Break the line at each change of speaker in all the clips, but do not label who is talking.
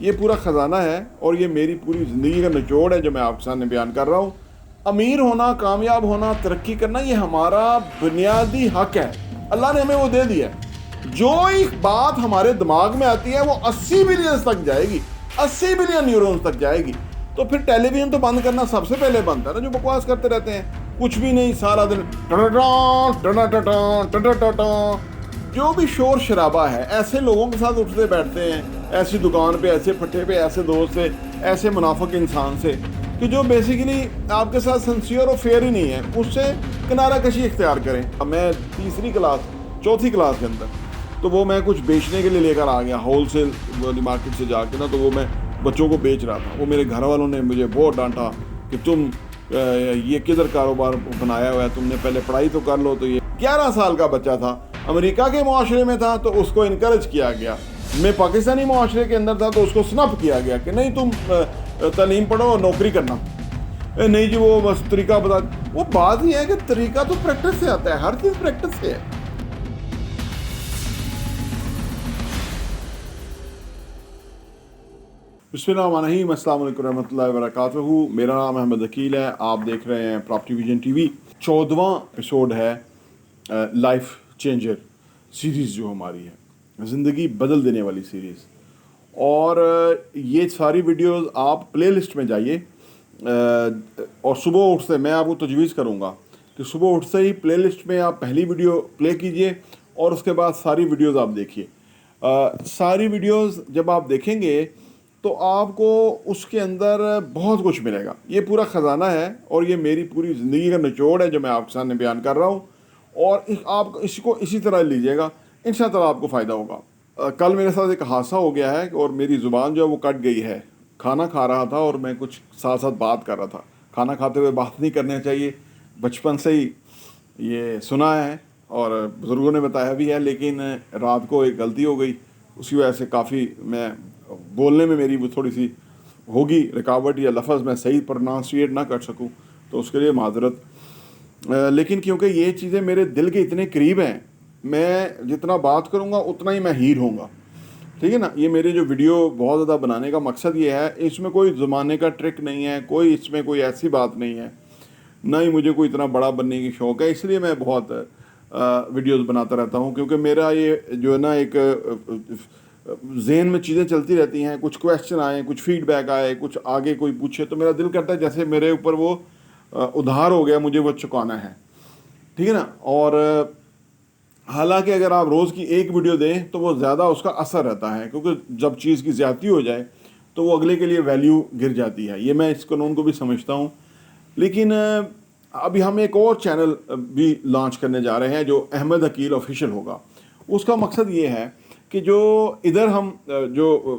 یہ پورا خزانہ ہے اور یہ میری پوری زندگی کا نچوڑ ہے جو میں آپ کے سامنے بیان کر رہا ہوں. امیر ہونا, کامیاب ہونا, ترقی کرنا یہ ہمارا بنیادی حق ہے. اللہ نے ہمیں وہ دے دیا ہے. جو ایک بات ہمارے دماغ میں آتی ہے وہ 80 بلین تک جائے گی, 80 بلین نیورونز تک جائے گی. تو پھر ٹیلی ویژن تو بند کرنا سب سے پہلے بنتا ہے نا, جو بکواس کرتے رہتے ہیں, کچھ بھی نہیں, سارا دن جو بھی شور شرابہ ہے. ایسے لوگوں کے ساتھ اٹھتے بیٹھتے ہیں, ایسی دکان پہ, ایسے پھٹے پہ, ایسے دوست سے, ایسے منافق انسان سے کہ جو بیسیکلی آپ کے ساتھ سنسیئر اور فیئر ہی نہیں ہے, اس سے کنارہ کشی اختیار کریں. اب میں چوتھی کلاس کے اندر, تو وہ میں کچھ بیچنے کے لیے لے کر آ گیا ہول سیل والی مارکیٹ سے جا کے نا, تو وہ میں بچوں کو بیچ رہا تھا. وہ میرے گھر والوں نے مجھے بہت ڈانٹا کہ تم یہ کدھر کاروبار بنایا ہوا ہے, تم نے پہلے پڑھائی تو کر لو. تو یہ 11 سال کا بچہ تھا, امریکہ کے معاشرے میں تھا تو اس کو انکریج کیا گیا. میں پاکستانی معاشرے کے اندر تھا تو اس کو سنپ کیا گیا کہ نہیں تم تعلیم پڑھو اور نوکری کرنا. نہیں جی وہ بس طریقہ بتا. وہ بات یہ ہے کہ طریقہ تو پریکٹس سے آتا ہے, ہر چیز پریکٹس سے ہے. بسم اللہ الرحمن الرحیم. السلام علیکم ورحمۃ اللہ وبرکاتہ. میرا نام احمد عقیل ہے, آپ دیکھ رہے ہیں پراپرٹی ویژن ٹی وی. 14واں ایپیسوڈ ہے لائف چینجر سیریز, جو ہماری ہے زندگی بدل دینے والی سیریز. اور یہ ساری ویڈیوز آپ پلے لسٹ میں جائیے, اور صبح اٹھتے میں آپ کو تجویز کروں گا کہ صبح اٹھتے ہی پلے لسٹ میں آپ پہلی ویڈیو پلے کیجئے اور اس کے بعد ساری ویڈیوز آپ دیکھیے. ساری ویڈیوز جب آپ دیکھیں گے تو آپ کو اس کے اندر بہت کچھ ملے گا. یہ پورا خزانہ ہے اور یہ میری پوری زندگی کا نچوڑ ہے جو میں آپ کے سامنے بیان کر رہا ہوں, اور آپ اس کو اسی طرح لیجئے گا, ان شاء اللہ آپ کو فائدہ ہوگا. کل میرے ساتھ ایک حادثہ ہو گیا ہے اور میری زبان جو ہے وہ کٹ گئی ہے. کھانا کھا رہا تھا اور میں کچھ ساتھ ساتھ بات کر رہا تھا. کھانا کھاتے ہوئے بات نہیں کرنا چاہیے, بچپن سے ہی یہ سنا ہے اور بزرگوں نے بتایا بھی ہے, لیکن رات کو ایک غلطی ہو گئی, اسی وجہ سے کافی میں بولنے میں میری وہ تھوڑی سی ہوگی رکاوٹ, یا لفظ میں صحیح پرونانسیٹ نہ کر سکوں, تو اس کے لیے معذرت. لیکن کیونکہ یہ چیزیں میرے دل کے اتنے قریب ہیں, میں جتنا بات کروں گا اتنا ہی میں ہیر ہوں گا, ٹھیک ہے نا. یہ میرے جو ویڈیو بہت زیادہ بنانے کا مقصد یہ ہے, اس میں کوئی زمانے کا ٹرک نہیں ہے, کوئی اس میں کوئی ایسی بات نہیں ہے, نہ ہی مجھے کوئی اتنا بڑا بننے کی شوق ہے. اس لیے میں بہت ویڈیوز بناتا رہتا ہوں, کیونکہ میرا یہ جو ہے نا ایک ذہن میں چیزیں چلتی رہتی ہیں. کچھ کویسچن آئے, کچھ فیڈ بیک آئے, کچھ آگے کوئی پوچھے, تو میرا دل کرتا ہے جیسے میرے اوپر وہ ادھار ہو گیا, مجھے وہ چکانا ہے, ٹھیک ہے نا. اور حالانکہ اگر آپ روز کی ایک ویڈیو دیں تو وہ زیادہ اس کا اثر رہتا ہے, کیونکہ جب چیز کی زیادتی ہو جائے تو وہ اگلے کے لیے ویلیو گر جاتی ہے. یہ میں اس قانون کو بھی سمجھتا ہوں. لیکن ابھی ہم ایک اور چینل بھی لانچ کرنے جا رہے ہیں جو احمد عقیل آفیشیل ہوگا. اس کا مقصد یہ ہے کہ جو ادھر ہم جو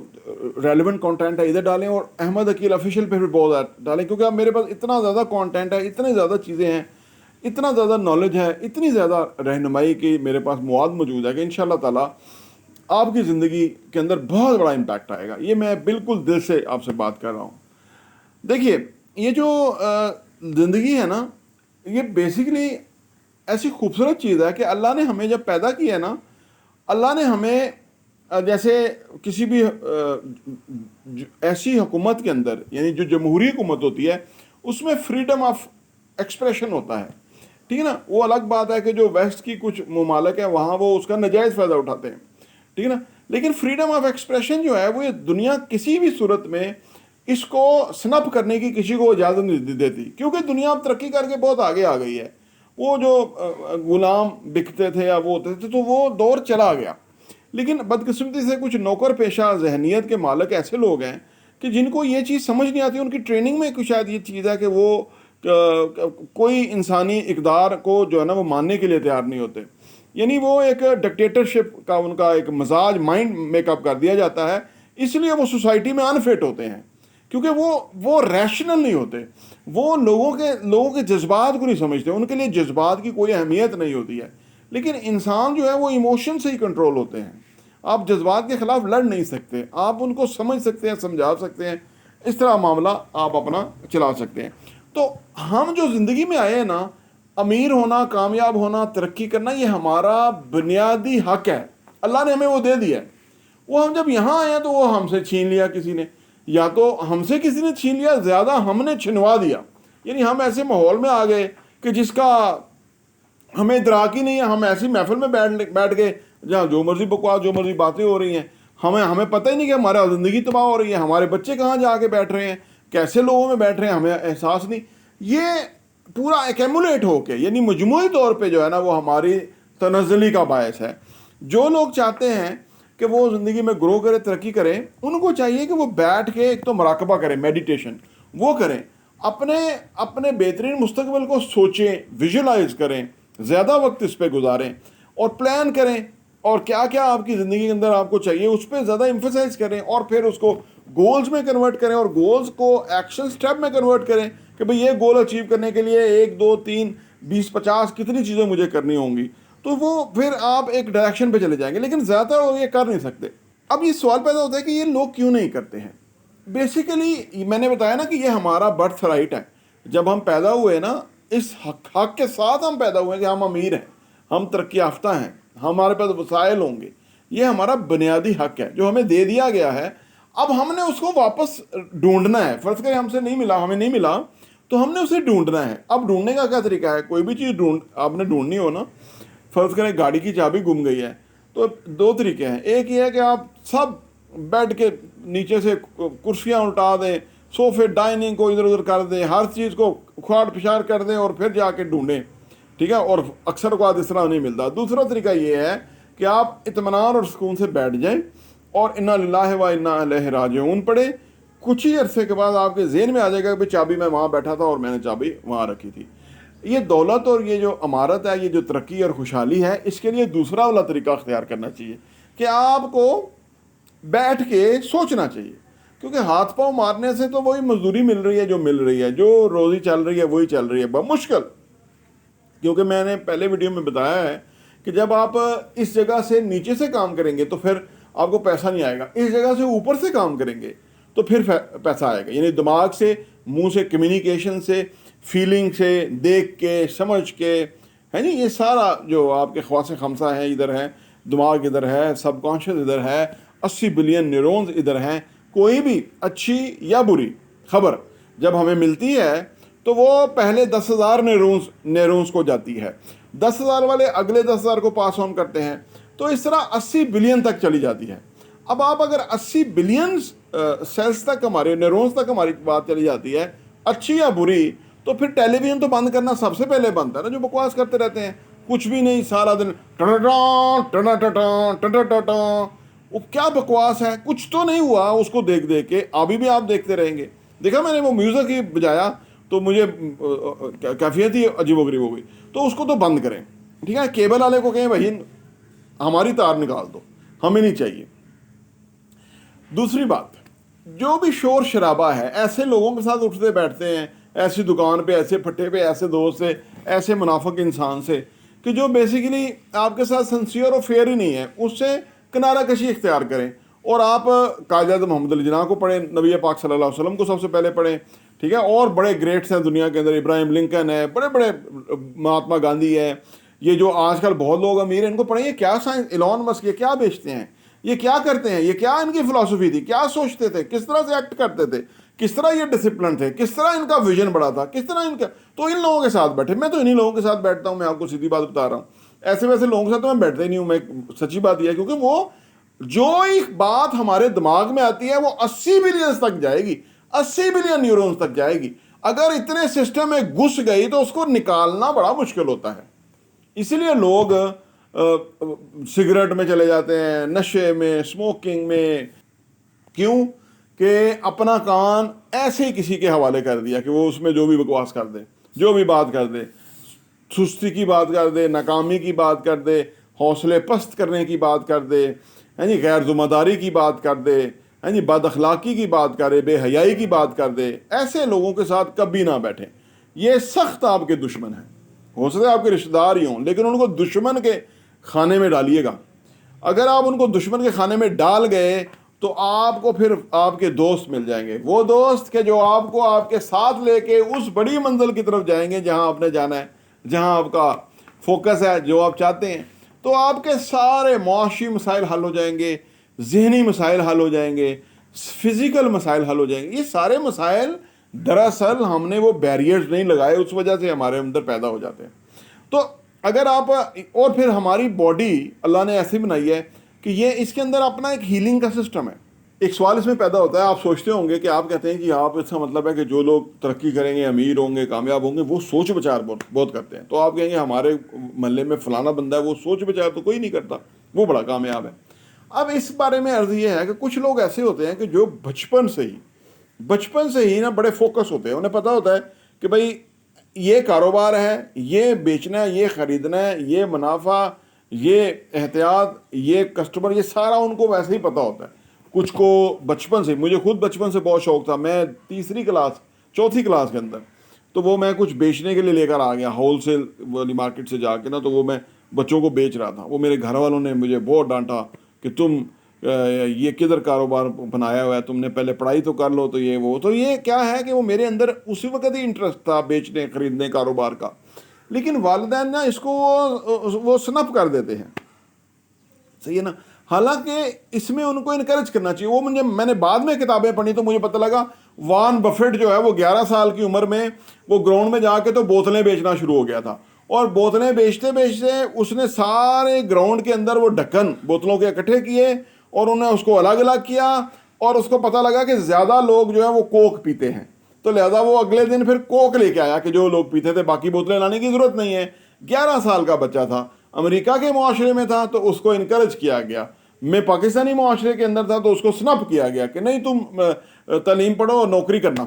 ریلیونٹ کانٹینٹ ہے ادھر ڈالیں, اور احمد عقیل آفیشیل پہ بھی بہت ڈالیں, کیونکہ اب میرے پاس اتنا زیادہ کانٹینٹ ہے, اتنے زیادہ چیزیں ہیں, اتنا زیادہ نالج ہے, اتنی زیادہ رہنمائی کی میرے پاس مواد موجود ہے کہ انشاءاللہ تعالیٰ آپ کی زندگی کے اندر بہت بڑا امپیکٹ آئے گا. یہ میں بالکل دل سے آپ سے بات کر رہا ہوں. دیکھیے, یہ جو زندگی ہے نا, یہ بیسیکلی ایسی خوبصورت چیز ہے کہ اللہ نے ہمیں جب پیدا کیا ہے نا, اللہ نے ہمیں جیسے کسی بھی ایسی حکومت کے اندر, یعنی جو جمہوری حکومت ہوتی ہے, اس میں فریڈم آف ایکسپریشن ہوتا ہے, ٹھیک ہے نا. وہ الگ بات ہے کہ جو ویسٹ کی کچھ ممالک ہیں وہاں وہ اس کا ناجائز فائدہ اٹھاتے ہیں, ٹھیک ہے نا. لیکن فریڈم آف ایکسپریشن جو ہے وہ یہ دنیا کسی بھی صورت میں اس کو سنپ کرنے کی کسی کو اجازت نہیں دیتی, کیونکہ دنیا اب ترقی کر کے بہت آگے آ گئی ہے. وہ جو غلام بکتے تھے یا وہ ہوتے تھے تو وہ دور چلا گیا. لیکن بدقسمتی سے کچھ نوکر پیشہ ذہنیت کے مالک ایسے لوگ ہیں کہ جن کو یہ چیز سمجھ نہیں آتی. ان کی ٹریننگ میں کچھ شاید یہ چیز ہے کہ وہ کوئی انسانی اقدار کو جو ہے نا وہ ماننے کے لیے تیار نہیں ہوتے. یعنی وہ ایک ڈکٹیٹرشپ کا ان کا ایک مزاج مائنڈ میک اپ کر دیا جاتا ہے, اس لیے وہ سوسائٹی میں انفٹ ہوتے ہیں, کیونکہ وہ ریشنل نہیں ہوتے. وہ لوگوں کے جذبات کو نہیں سمجھتے, ان کے لیے جذبات کی کوئی اہمیت نہیں ہوتی ہے. لیکن انسان جو ہے وہ ایموشن سے ہی کنٹرول ہوتے ہیں. آپ جذبات کے خلاف لڑ نہیں سکتے, آپ ان کو سمجھ سکتے ہیں, سمجھا سکتے ہیں, اس طرح معاملہ آپ اپنا چلا سکتے ہیں. تو ہم جو زندگی میں آئے ہیں نا, امیر ہونا, کامیاب ہونا, ترقی کرنا, یہ ہمارا بنیادی حق ہے. اللہ نے ہمیں وہ دے دیا ہے. وہ ہم جب یہاں آئے ہیں تو وہ ہم سے چھین لیا کسی نے، یا تو ہم سے کسی نے چھین لیا، زیادہ ہم نے چھنوا دیا، یعنی ہم ایسے ماحول میں آ گئے کہ جس کا ہمیں ادراک ہی نہیں ہے. ہم ایسی محفل میں بیٹھ گئے جہاں جو مرضی بکواس، جو مرضی باتیں ہو رہی ہیں، ہمیں پتہ ہی نہیں کہ ہمارا زندگی تباہ ہو رہی ہے، ہمارے بچے کہاں جا کے بیٹھ رہے ہیں، کیسے لوگوں میں بیٹھ رہے ہیں، ہمیں احساس نہیں. یہ پورا ایکیمولیٹ ہو کے، یعنی مجموعی طور پہ جو ہے نا وہ ہماری تنزلی کا باعث ہے. جو لوگ چاہتے ہیں کہ وہ زندگی میں گرو کرے، ترقی کریں، ان کو چاہیے کہ وہ بیٹھ کے ایک تو مراقبہ کریں، میڈیٹیشن وہ کریں، اپنے بہترین مستقبل کو سوچیں، ویژولائز کریں، زیادہ وقت اس پہ گزاریں اور پلان کریں، اور کیا کیا آپ کی زندگی کے اندر آپ کو چاہیے اس پہ زیادہ ایمفسائز کریں، اور پھر اس کو گولز میں کنورٹ کریں، اور گولز کو ایکشن سٹیپ میں کنورٹ کریں کہ بھئی یہ گول اچیو کرنے کے لیے 1 2 3 20 50 کتنی چیزیں مجھے کرنی ہوں گی. تو وہ پھر آپ ایک ڈائریکشن پہ چلے جائیں گے، لیکن زیادہ لوگ یہ کر نہیں سکتے. اب یہ سوال پیدا ہوتا ہے کہ یہ لوگ کیوں نہیں کرتے ہیں. بیسیکلی میں نے بتایا نا کہ یہ ہمارا برتھ رائٹ ہے. جب ہم پیدا ہوئے نا، اس حق کے ساتھ ہم پیدا ہوئے کہ ہم امیر ہیں، ہم ترقی یافتہ ہیں، ہمارے پاس وسائل ہوں گے. یہ ہمارا بنیادی حق ہے جو ہمیں دے دیا گیا ہے. اب ہم نے اس کو واپس ڈھونڈنا ہے. فرض کریں ہم سے نہیں ملا، ہمیں نہیں ملا، تو ہم نے اسے ڈھونڈنا ہے. اب ڈھونڈنے کا کیا طریقہ ہے؟ کوئی بھی چیز آپ نے ڈھونڈنی ہو نا، فرض کریں گاڑی کی چابی گم گئی ہے، تو 2 طریقے ہیں. ایک یہ ہے کہ آپ سب بیڈ کے نیچے سے کرسیاں الٹا دیں، صوفے ڈائننگ کو ادھر ادھر کر دیں، ہر چیز کو کھوار پچھار کر دیں اور پھر جا کے ڈھونڈیں، ٹھیک ہے، اور اکثر اوقات اس طرح نہیں ملتا. دوسرا طریقہ یہ ہے کہ آپ اطمینان اور سکون سے بیٹھ جائیں اور انا للہ و انا الیہ راجعون پڑھیں. کچھ ہی عرصے کے بعد آپ کے ذہن میں آ جائے گا کہ چابی میں وہاں بیٹھا تھا اور میں نے چابی وہاں رکھی تھی. یہ دولت اور یہ جو امارت ہے، یہ جو ترقی اور خوشحالی ہے، اس کے لیے دوسرا والا طریقہ اختیار کرنا چاہیے کہ آپ کو بیٹھ کے سوچنا چاہیے. کیونکہ ہاتھ پاؤں مارنے سے تو وہی مزدوری مل رہی ہے جو مل رہی ہے، جو روزی چل رہی ہے وہی چل رہی ہے بمشکل. کیونکہ میں نے پہلے ویڈیو میں بتایا ہے کہ جب آپ اس جگہ سے نیچے سے کام کریں گے تو پھر آپ کو پیسہ نہیں آئے گا. اس جگہ سے اوپر سے کام کریں گے تو پھر پیسہ آئے گا. یعنی دماغ سے، منہ سے، کمیونیکیشن سے، فیلنگ سے، دیکھ کے، سمجھ کے، ہے نہیں، یہ سارا جو آپ کے خواص خمسہ ہیں ادھر ہیں، دماغ ادھر ہے، سب کانشیس ادھر ہے، 80 بلین نیورونز ادھر ہیں. کوئی بھی اچھی یا بری خبر جب ہمیں ملتی ہے تو وہ پہلے 10,000 نیورونز کو جاتی ہے، 10,000 والے اگلے 10,000 کو پاس آن کرتے ہیں، تو اس طرح 80 بلین تک چلی جاتی ہے. اب آپ اگر 80 بلین سیلز تک، ہمارے نیورونز تک ہماری بات چلی جاتی ہے، اچھی یا بری، تو پھر ٹیلی ویژن تو بند کرنا سب سے پہلے بنتا ہے نا. جو بکواس کرتے رہتے ہیں، کچھ بھی نہیں، سارا دن وہ کیا بکواس ہے، کچھ تو نہیں ہوا. اس کو دیکھ دیکھ کے ابھی بھی آپ دیکھتے رہیں گے. دیکھا میں نے وہ میوزک ہی بجایا تو مجھے کیفیت ہی عجیب و غریب ہو گئی. تو اس کو تو بند کریں، ٹھیک ہے. کیبل والے کو کہیں بھائی ہماری تار نکال دو، ہمیں نہیں چاہیے. دوسری بات، جو بھی شور شرابہ ہے، ایسے لوگوں کے ساتھ اٹھتے بیٹھتے ہیں، ایسی دکان پہ، ایسے پھٹے پہ، ایسے دوست سے، ایسے منافق انسان سے کہ جو بیسیکلی آپ کے ساتھ سنسیئر اور فیئر ہی نہیں ہے، اس سے کنارہ کشی اختیار کریں. اور آپ قائد اعظم محمد علی جناح کو پڑھیں، نبی پاک صلی اللہ علیہ وسلم کو سب سے پہلے پڑھیں، ٹھیک ہے. اور بڑے گریٹس ہیں دنیا کے اندر، ابراہیم لنکن ہے، بڑے بڑے مہاتما گاندھی ہے. یہ جو آج کل بہت لوگ امیر ہیں، ان کو پڑھیں یہ کیا سائنس، ایلون مسک یہ کیا بیچتے ہیں، یہ کیا کرتے ہیں، یہ کیا ان کی فلسفی تھی، کیا سوچتے تھے، کس طرح سے ایکٹ کرتے تھے، کس طرح یہ ڈسپلن تھے، کس طرح ان کا ویژن بڑا تھا، کس طرح ان کا. تو ان لوگوں کے ساتھ بیٹھے. میں تو انہی لوگوں کے ساتھ بیٹھتا ہوں، میں آپ کو سیدھی بات بتا رہا ہوں. ایسے ویسے لوگوں کے ساتھ تو میں بیٹھتا ہی نہیں ہوں. میں سچی بات یہ ہے، کیونکہ وہ جو ایک بات ہمارے دماغ میں آتی ہے وہ 80 بلین تک جائے گی، 80 بلین نیورونز تک جائے گی. اگر اتنے سسٹم میں گھس گئی تو اس کو نکالنا بڑا مشکل ہوتا ہے. اسی لیے لوگ سگریٹ میں چلے جاتے ہیں، نشے میں، اسموکنگ میں. کیوں؟ کہ اپنا کان ایسے ہی کسی کے حوالے کر دیا کہ وہ اس میں جو بھی بکواس کر دے، جو بھی بات کر دے، سستی کی بات کر دے، ناکامی کی بات کر دے، حوصلے پست کرنے کی بات کر دے، غیر ذمہ داری کی بات کر دے، بد اخلاقی کی بات کرے، بے حیائی کی بات کر دے. ایسے لوگوں کے ساتھ کبھی نہ بیٹھیں. یہ سخت آپ کے دشمن ہیں. ہو سکتا ہے آپ کے رشتہ دار ہی ہوں، لیکن ان کو دشمن کے کھانے میں ڈالیے گا. اگر آپ ان کو دشمن کے کھانے میں ڈال گئے تو آپ کو پھر آپ کے دوست مل جائیں گے، وہ دوست کہ جو آپ کو آپ کے ساتھ لے کے اس بڑی منزل کی طرف جائیں گے جہاں آپ نے جانا ہے، جہاں آپ کا فوکس ہے، جو آپ چاہتے ہیں. تو آپ کے سارے معاشی مسائل حل ہو جائیں گے، ذہنی مسائل حل ہو جائیں گے، فزیکل مسائل حل ہو جائیں گے. یہ سارے مسائل دراصل ہم نے وہ بیریئرز نہیں لگائے، اس وجہ سے ہمارے اندر پیدا ہو جاتے ہیں. تو اگر آپ، اور پھر ہماری باڈی اللہ نے ایسی بنائی ہے کہ یہ اس کے اندر اپنا ایک ہیلنگ کا سسٹم ہے. ایک سوال اس میں پیدا ہوتا ہے، آپ سوچتے ہوں گے کہ آپ کہتے ہیں کہ آپ اس کا مطلب ہے کہ جو لوگ ترقی کریں گے، امیر ہوں گے، کامیاب ہوں گے، وہ سوچ بچار بہت کرتے ہیں. تو آپ کہیں گے ہمارے محلے میں فلانا بندہ ہے وہ سوچ بچار تو کوئی نہیں کرتا، وہ بڑا کامیاب ہے. اب اس بارے میں عرض یہ ہے کہ کچھ لوگ ایسے ہوتے ہیں کہ جو بچپن سے ہی نا بڑے فوکس ہوتے ہیں. انہیں پتہ ہوتا ہے کہ بھائی یہ کاروبار ہے، یہ بیچنا ہے، یہ خریدنا ہے، یہ منافع، یہ احتیاط، یہ کسٹمر، یہ سارا ان کو ویسے ہی پتہ ہوتا ہے. کچھ کو بچپن سے، مجھے خود بچپن سے بہت شوق تھا. میں چوتھی کلاس کے اندر تو وہ میں کچھ بیچنے کے لیے لے کر آ گیا ہول سیل والی مارکیٹ سے جا کے نا، تو وہ میں بچوں کو بیچ رہا تھا. وہ میرے گھر والوں نے مجھے بہت ڈانٹا کہ تم یہ کدھر کاروبار بنایا ہوا ہے، تم نے پہلے پڑھائی تو کر لو. تو یہ وہ تو یہ کیا ہے کہ وہ میرے اندر اسی وقت ہی انٹرسٹ تھا بیچنے خریدنے کاروبار کا، لیکن والدین نا اس کو وہ سنپ کر دیتے ہیں. صحیح ہے نا. حالانکہ اس میں ان کو انکریج کرنا چاہیے. وہ میں نے بعد میں کتابیں پڑھی تو مجھے پتہ لگا وارن بفیٹ جو ہے وہ 11 سال کی عمر میں وہ گراؤنڈ میں جا کے تو بوتلیں بیچنا شروع ہو گیا تھا. اور بوتلیں بیچتے اس نے سارے گراؤنڈ کے اندر وہ ڈھکن بوتلوں کے اکٹھے کیے اور انہیں اس کو الگ الگ کیا. اور اس کو پتہ لگا کہ زیادہ لوگ جو ہے وہ کوک پیتے ہیں، تو لہذا وہ اگلے دن پھر کوک لے کے آیا کہ جو لوگ پیتے تھے، باقی بوتلیں لانے کی ضرورت نہیں ہے. 11 سال کا بچہ تھا، امریکہ کے معاشرے میں تھا تو اس کو انکریج کیا گیا. میں پاکستانی معاشرے کے اندر تھا تو اس کو سنپ کیا گیا کہ نہیں تم تعلیم پڑھو اور نوکری کرنا.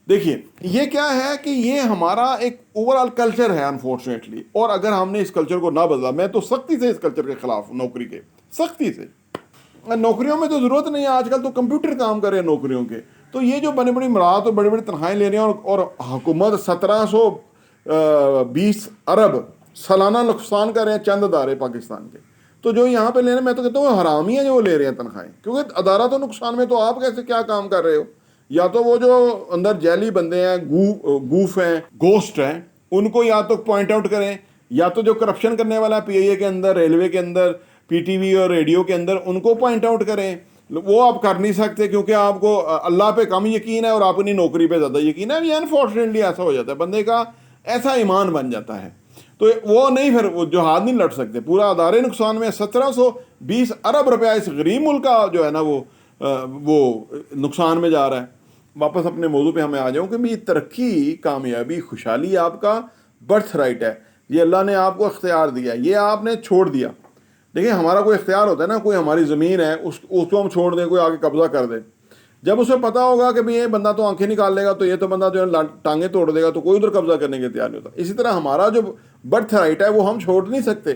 دیکھیے یہ کیا ہے کہ یہ ہمارا ایک اوور آل کلچر ہے انفارچونیٹلی. اور اگر ہم نے اس کلچر کو نہ بدلا، میں تو سختی سے اس کلچر کے خلاف ہوں، نوکری کے سختی سے. نوکریوں میں تو ضرورت نہیں ہے، آج کل تو کمپیوٹر کام کر رہے ہیں نوکریوں کے. تو یہ جو بڑی بڑی مراد اور بڑی بڑی تنخواہیں لے رہے ہیں اور حکومت 1720 ارب سالانہ نقصان کر رہے ہیں چند ادارے پاکستان کے. تو جو یہاں پہ لے رہے ہیں، میں تو کہتا ہوں حرامی ہے جو وہ لے رہے ہیں تنخواہیں، کیونکہ ادارہ تو نقصان میں، تو آپ کیسے کیا کام کر رہے ہو؟ یا تو وہ جو اندر جیلی بندے ہیں، گوف ہیں، گوسٹ ہیں، ان کو یا تو پوائنٹ آؤٹ کریں، یا تو جو کرپشن کرنے والا پی آئی اے کے اندر، ریلوے کے اندر، پی ٹی وی اور ریڈیو کے اندر، ان کو پوائنٹ آؤٹ کریں. وہ آپ کر نہیں سکتے کیونکہ آپ کو اللہ پہ کم یقین ہے اور آپ اپنی نوکری پہ زیادہ یقین ہے. یہ انفارچونیٹلی ایسا ہو جاتا ہے، بندے کا ایسا ایمان بن جاتا ہے. تو وہ نہیں، پھر وہ جو ہاتھ نہیں لڑ سکتے. پورا ادارے نقصان میں 1720 ارب روپیہ اس غریب ملک کا جو ہے نا وہ نقصان میں جا رہا ہے. واپس اپنے موضوع پہ ہمیں آ جاؤں کہ یہ ترقی، کامیابی، خوشحالی آپ کا برتھ رائٹ ہے. یہ اللہ نے آپ کو اختیار دیا، یہ آپ نے چھوڑ دیا. دیکھیں ہمارا کوئی اختیار ہوتا ہے نا، کوئی ہماری زمین ہے اس کو ہم چھوڑ دیں، کوئی آگے قبضہ کر دے. جب اسے پتا ہوگا کہ یہ بندہ تو آنکھیں نکال لے گا، تو یہ تو بندہ جو ہے ٹانگیں توڑ دے گا، تو کوئی ادھر قبضہ کرنے کے تیار نہیں ہوتا. اسی طرح ہمارا جو برتھ رائٹ ہے وہ ہم چھوڑ نہیں سکتے،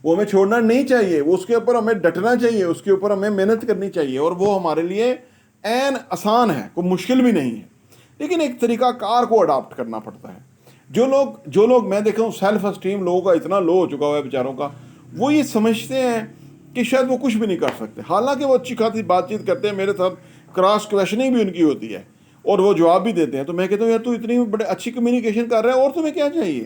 وہ ہمیں چھوڑنا نہیں چاہیے. وہ اس کے اوپر ہمیں ڈٹنا چاہیے، اس کے اوپر ہمیں محنت کرنی چاہیے. اور وہ ہمارے لیے عین آسان ہے، کوئی مشکل بھی نہیں ہے. لیکن ایک طریقہ کار کو اڈاپٹ کرنا پڑتا ہے. جو لوگ میں دیکھا ہوں سیلف اسٹیم لوگوں کا اتنا لو ہو چکا ہوا ہے بیچاروں کا، وہ یہ سمجھتے ہیں کہ شاید وہ کچھ بھی نہیں کر سکتے. حالانکہ وہ اچھی خاصی بات چیت کرتے ہیں میرے ساتھ، کراس کویشننگ بھی ان کی ہوتی ہے اور وہ جواب بھی دیتے ہیں. تو میں کہتا ہوں یار تو اتنی بڑے اچھی کمیونیکیشن کر رہا ہے، اور تمہیں کیا چاہیے؟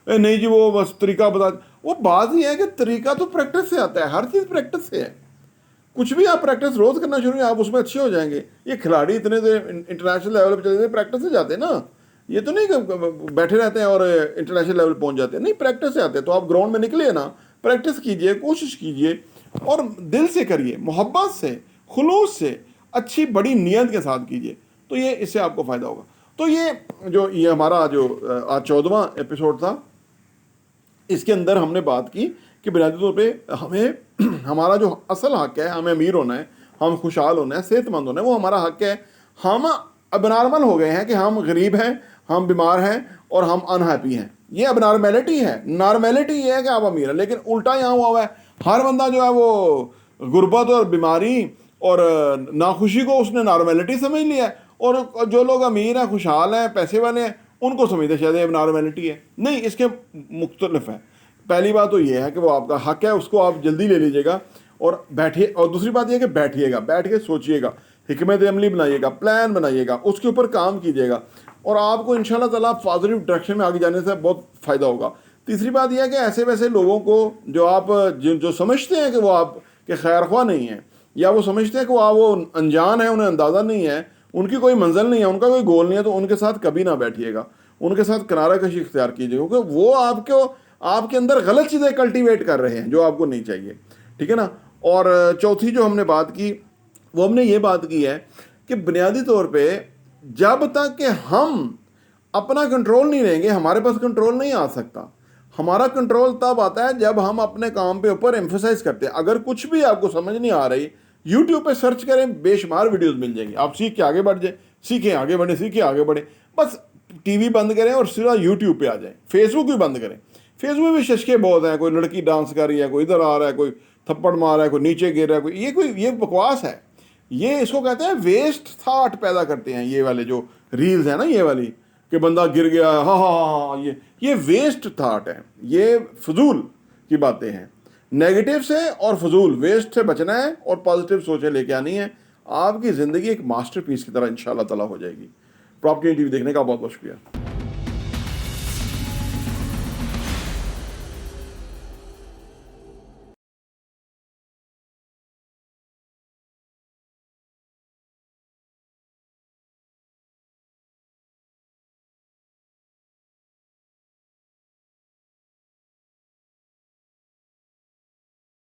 نہیں جی وہ بس طریقہ بتا. وہ بات یہ ہے کہ طریقہ تو پریکٹس سے آتا ہے، ہر چیز پریکٹس سے ہے. کچھ بھی آپ پریکٹس روز کرنا شروع آپ اس میں اچھے ہو جائیں گے. یہ کھلاڑی اتنے سے انٹرنیشنل لیول پہ چلے جاتے ہیں، پریکٹس سے جاتے ہیں نا. یہ تو نہیں کہ بیٹھے رہتے ہیں اور انٹرنیشنل لیول پہنچ جاتے ہیں، نہیں، پریکٹس سے آتے ہیں. تو آپ گراؤنڈ میں نکلے نا، پریکٹس کیجئے، کوشش کیجئے اور دل سے کریے، محبت سے، خلوص سے، اچھی بڑی نیت کے ساتھ کیجئے. تو یہ اس سے آپ کو فائدہ ہوگا. تو یہ ہمارا جو آج 14واں ایپیسوڈ تھا، اس کے اندر ہم نے بات کی کہ بنیادی طور پہ ہمارا جو اصل حق ہے، ہمیں امیر ہونا ہے، ہم خوشحال ہونا ہے، صحت مند ہونا ہے، وہ ہمارا حق ہے. ہم اب نارمل ہو گئے ہیں کہ ہم غریب ہیں، ہم بیمار ہیں اور ہم انہیپی ہیں. یہ اب نارمیلٹی ہے. نارمیلٹی یہ ہے کہ آپ امیر ہیں، لیکن الٹا یہاں ہوا ہے، ہر بندہ جو ہے وہ غربت اور بیماری اور ناخوشی کو اس نے نارمیلٹی سمجھ لیا ہے. اور جو لوگ امیر ہیں، خوشحال ہیں، پیسے والے ہیں، ان کو سمجھتے شاید یہ نارمیلٹی ہے. نہیں، اس کے مختلف ہے. پہلی بات تو یہ ہے کہ وہ آپ کا حق ہے، اس کو آپ جلدی لے لیجیے گا اور بیٹھیے. اور دوسری بات یہ ہے کہ بیٹھیے گا، بیٹھ کے سوچیے گا، حکمت عملی بنائیے گا، پلان بنائیے گا، اس کے اوپر کام کیجیے گا اور آپ کو انشاءاللہ تعالیٰ پازیٹیو ڈائریکشن میں آگے جانے سے بہت فائدہ ہوگا. تیسری بات یہ ہے کہ ایسے ویسے لوگوں کو جو آپ جو سمجھتے ہیں کہ وہ آپ کہ خیر خواہ نہیں ہیں، یا وہ سمجھتے ہیں کہ وہ انجان ہے، انہیں اندازہ نہیں ہے، ان کی کوئی منزل نہیں ہے، ان کا کوئی گول نہیں ہے، تو ان کے ساتھ کبھی نہ بیٹھیے گا، ان کے ساتھ کنارہ کشی اختیار کیجیے گا، کیونکہ وہ آپ کے اندر غلط چیزیں کلٹیویٹ کر رہے ہیں جو آپ کو نہیں چاہیے، ٹھیک ہے نا۔ اور چوتھی جو ہم نے بات کی وہ ہم نے یہ بات کی ہے کہ بنیادی طور پہ جب تک کہ ہم اپنا کنٹرول نہیں لیں گے ہمارے پاس کنٹرول نہیں آ سکتا۔ ہمارا کنٹرول تب آتا ہے جب ہم اپنے کام پہ اوپر ایمفسائز کرتے ہیں۔ اگر کچھ بھی آپ کو سمجھ نہیں آ رہی، یوٹیوب پہ سرچ کریں، بے شمار ویڈیوز مل جائیں گی، آپ سیکھ کے آگے بڑھ جائیں، سیکھیں آگے بڑھیں، سیکھیں آگے بڑھیں، بس ٹی وی بند کریں اور سیدھا یوٹیوب پہ آ جائیں۔ فیس بک بھی بند کریں، فیس بک بھی ششکے بہت ہیں، کوئی لڑکی ڈانس کر رہی ہے، کوئی ادھر آ رہا ہے، کوئی تھپڑ مار رہا ہے، کوئی نیچے گر رہا ہے، یہ بکواس ہے، یہ اس کو کہتے ہیں ویسٹ تھاٹ پیدا کرتے ہیں یہ والے جو ریلز ہیں نا، یہ والی کہ بندہ گر گیا، ہاں ہاں ہاں، یہ ویسٹ تھاٹ ہے، یہ فضول کی باتیں ہیں۔ نیگیٹو سے اور فضول ویسٹ سے بچنا ہے اور پازیٹیو سوچیں لے کے آنی ہے، آپ کی زندگی ایک ماسٹر پیس کی طرح انشاءاللہ تعالیٰ ہو جائے گی۔ پراپرٹی ٹی وی دیکھنے کا بہت بہت شکریہ۔